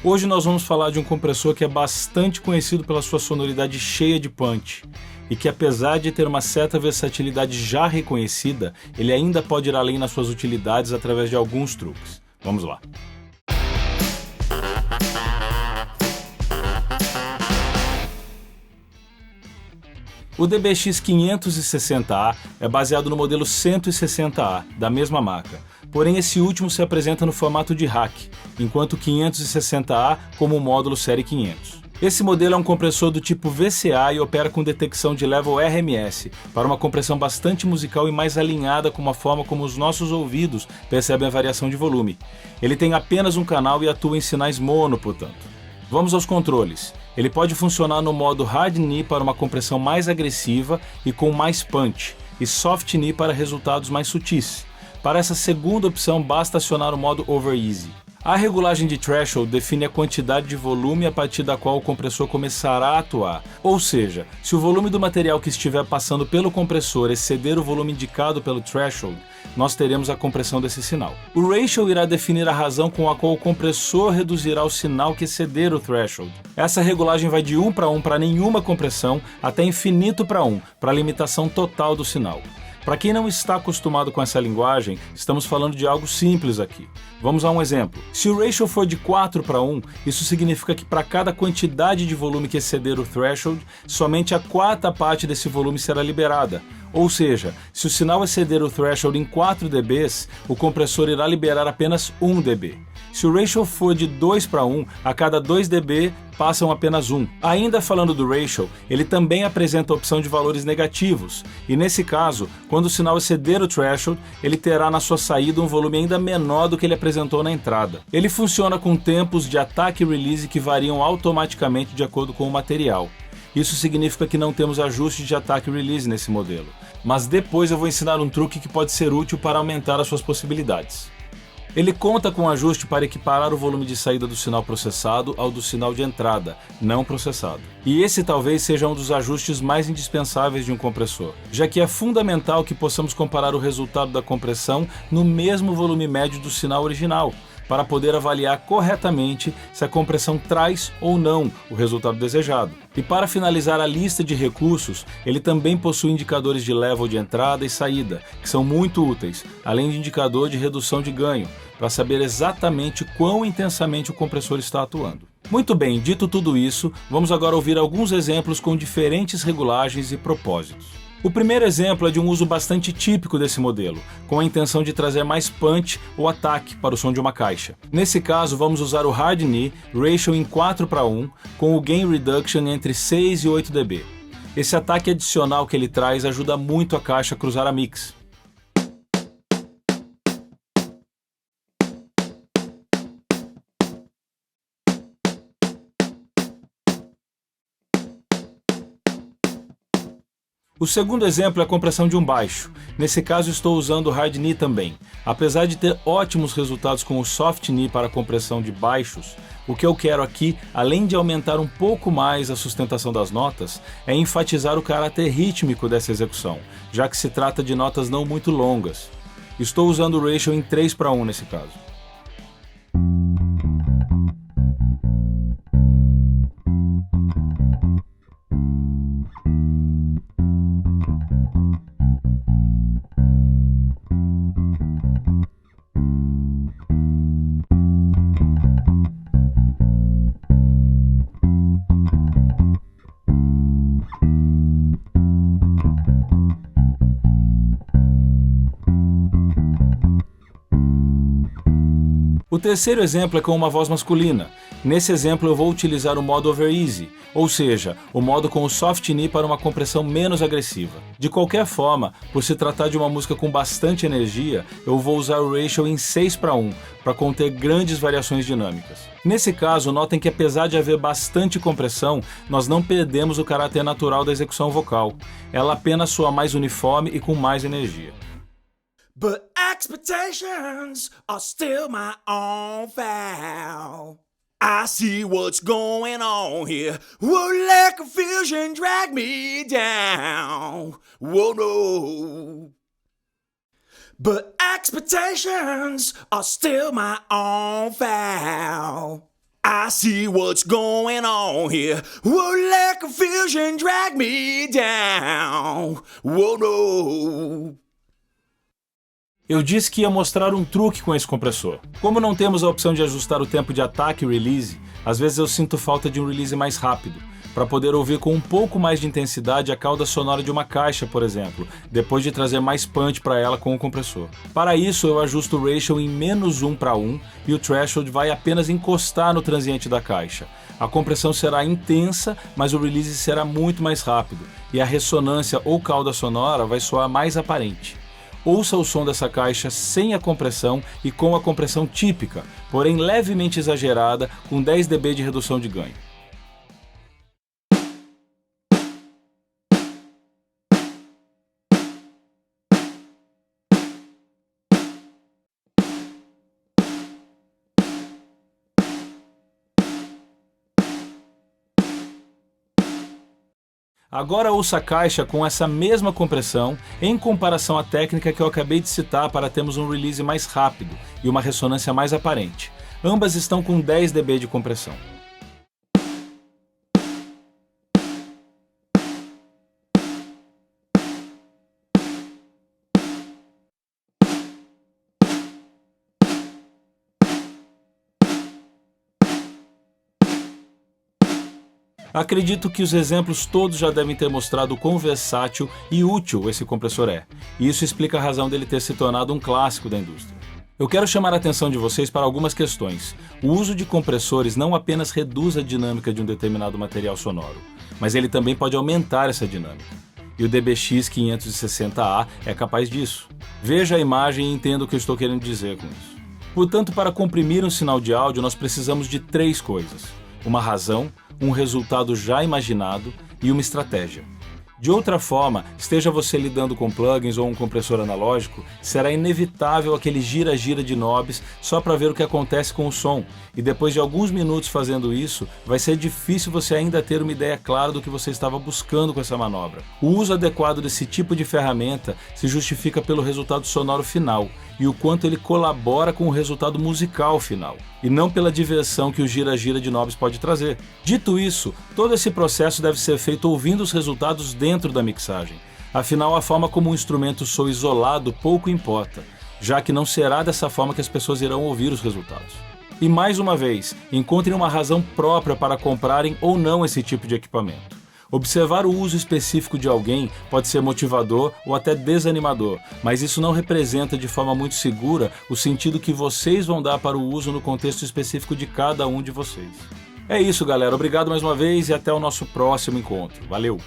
Hoje nós vamos falar de um compressor que é bastante conhecido pela sua sonoridade cheia de punch e que, apesar de ter uma certa versatilidade já reconhecida, ele ainda pode ir além nas suas utilidades através de alguns truques. Vamos lá! O DBX 560A é baseado no modelo 160A, da mesma marca, porém esse último se apresenta no formato de rack, enquanto o 560A como o módulo série 500. Esse modelo é um compressor do tipo VCA e opera com detecção de level RMS, para uma compressão bastante musical e mais alinhada com a forma como os nossos ouvidos percebem a variação de volume. Ele tem apenas um canal e atua em sinais mono, portanto. Vamos aos controles. Ele pode funcionar no modo Hard Knee para uma compressão mais agressiva e com mais punch, e Soft Knee para resultados mais sutis. Para essa segunda opção, basta acionar o modo Over Easy. A regulagem de threshold define a quantidade de volume a partir da qual o compressor começará a atuar. Ou seja, se o volume do material que estiver passando pelo compressor exceder o volume indicado pelo threshold, nós teremos a compressão desse sinal. O ratio irá definir a razão com a qual o compressor reduzirá o sinal que exceder o threshold. Essa regulagem vai de 1 para 1 para nenhuma compressão até infinito para 1, para a limitação total do sinal. Para quem não está acostumado com essa linguagem, estamos falando de algo simples aqui. Vamos a um exemplo. Se o ratio for de 4 para 1, isso significa que para cada quantidade de volume que exceder o threshold, somente a quarta parte desse volume será liberada. Ou seja, se o sinal exceder o threshold em 4 dB, o compressor irá liberar apenas 1 dB. Se o ratio for de 2 para 1, a cada 2 dB passam apenas 1. Ainda falando do ratio, ele também apresenta a opção de valores negativos, e nesse caso, quando o sinal exceder o threshold, ele terá na sua saída um volume ainda menor do que ele apresentou na entrada. Ele funciona com tempos de ataque e release que variam automaticamente de acordo com o material. Isso significa que não temos ajuste de ataque e release nesse modelo, mas depois eu vou ensinar um truque que pode ser útil para aumentar as suas possibilidades. Ele conta com um ajuste para equiparar o volume de saída do sinal processado ao do sinal de entrada, não processado. E esse talvez seja um dos ajustes mais indispensáveis de um compressor, já que é fundamental que possamos comparar o resultado da compressão no mesmo volume médio do sinal original, para poder avaliar corretamente se a compressão traz ou não o resultado desejado. E para finalizar a lista de recursos, ele também possui indicadores de level de entrada e saída, que são muito úteis, além de indicador de redução de ganho, para saber exatamente quão intensamente o compressor está atuando. Muito bem, dito tudo isso, vamos agora ouvir alguns exemplos com diferentes regulagens e propósitos. O primeiro exemplo é de um uso bastante típico desse modelo, com a intenção de trazer mais punch ou ataque para o som de uma caixa. Nesse caso, vamos usar o Hard Knee, ratio em 4 para 1, com o Gain Reduction entre 6 e 8 dB. Esse ataque adicional que ele traz ajuda muito a caixa a cruzar a mix. O segundo exemplo é a compressão de um baixo. Nesse caso estou usando o Hard Knee também. Apesar de ter ótimos resultados com o Soft Knee para a compressão de baixos, o que eu quero aqui, além de aumentar um pouco mais a sustentação das notas, é enfatizar o caráter rítmico dessa execução, já que se trata de notas não muito longas. Estou usando o ratio em 3 para 1 nesse caso. O terceiro exemplo é com uma voz masculina. Nesse exemplo eu vou utilizar o modo Over Easy, ou seja, o modo com o Soft Knee para uma compressão menos agressiva. De qualquer forma, por se tratar de uma música com bastante energia, eu vou usar o ratio em 6 para 1, para conter grandes variações dinâmicas. Nesse caso, notem que apesar de haver bastante compressão, nós não perdemos o caráter natural da execução vocal. Ela apenas soa mais uniforme e com mais energia. But expectations are still my own foul. I see what's going on here. Won't let confusion drag me down. Whoa, no. But expectations are still my own foul. I see what's going on here. Whoa, let confusion drag me down. Whoa, no. Eu disse que ia mostrar um truque com esse compressor. Como não temos a opção de ajustar o tempo de ataque e release, às vezes eu sinto falta de um release mais rápido, para poder ouvir com um pouco mais de intensidade a cauda sonora de uma caixa, por exemplo, depois de trazer mais punch para ela com o compressor. Para isso, eu ajusto o ratio em -1:1 e o threshold vai apenas encostar no transiente da caixa. A compressão será intensa, mas o release será muito mais rápido, e a ressonância ou cauda sonora vai soar mais aparente. Ouça o som dessa caixa sem a compressão e com a compressão típica, porém levemente exagerada, com 10 dB de redução de ganho. Agora ouça a caixa com essa mesma compressão em comparação à técnica que eu acabei de citar para termos um release mais rápido e uma ressonância mais aparente. Ambas estão com 10 dB de compressão. Acredito que os exemplos todos já devem ter mostrado o quão versátil e útil esse compressor é, e isso explica a razão dele ter se tornado um clássico da indústria. Eu quero chamar a atenção de vocês para algumas questões. O uso de compressores não apenas reduz a dinâmica de um determinado material sonoro, mas ele também pode aumentar essa dinâmica. E o DBX 560A é capaz disso. Veja a imagem e entenda o que eu estou querendo dizer com isso. Portanto, para comprimir um sinal de áudio, nós precisamos de 3 coisas: uma razão, um resultado já imaginado e uma estratégia. De outra forma, esteja você lidando com plugins ou um compressor analógico, será inevitável aquele gira-gira de knobs só para ver o que acontece com o som, e depois de alguns minutos fazendo isso, vai ser difícil você ainda ter uma ideia clara do que você estava buscando com essa manobra. O uso adequado desse tipo de ferramenta se justifica pelo resultado sonoro final e o quanto ele colabora com o resultado musical final, e não pela diversão que o gira-gira de knobs pode trazer. Dito isso, todo esse processo deve ser feito ouvindo os resultados dentro da mixagem. Afinal, a forma como um instrumento soa isolado pouco importa, já que não será dessa forma que as pessoas irão ouvir os resultados. E mais uma vez, encontrem uma razão própria para comprarem ou não esse tipo de equipamento. Observar o uso específico de alguém pode ser motivador ou até desanimador, mas isso não representa de forma muito segura o sentido que vocês vão dar para o uso no contexto específico de cada um de vocês. É isso, galera. Obrigado mais uma vez e até o nosso próximo encontro. Valeu!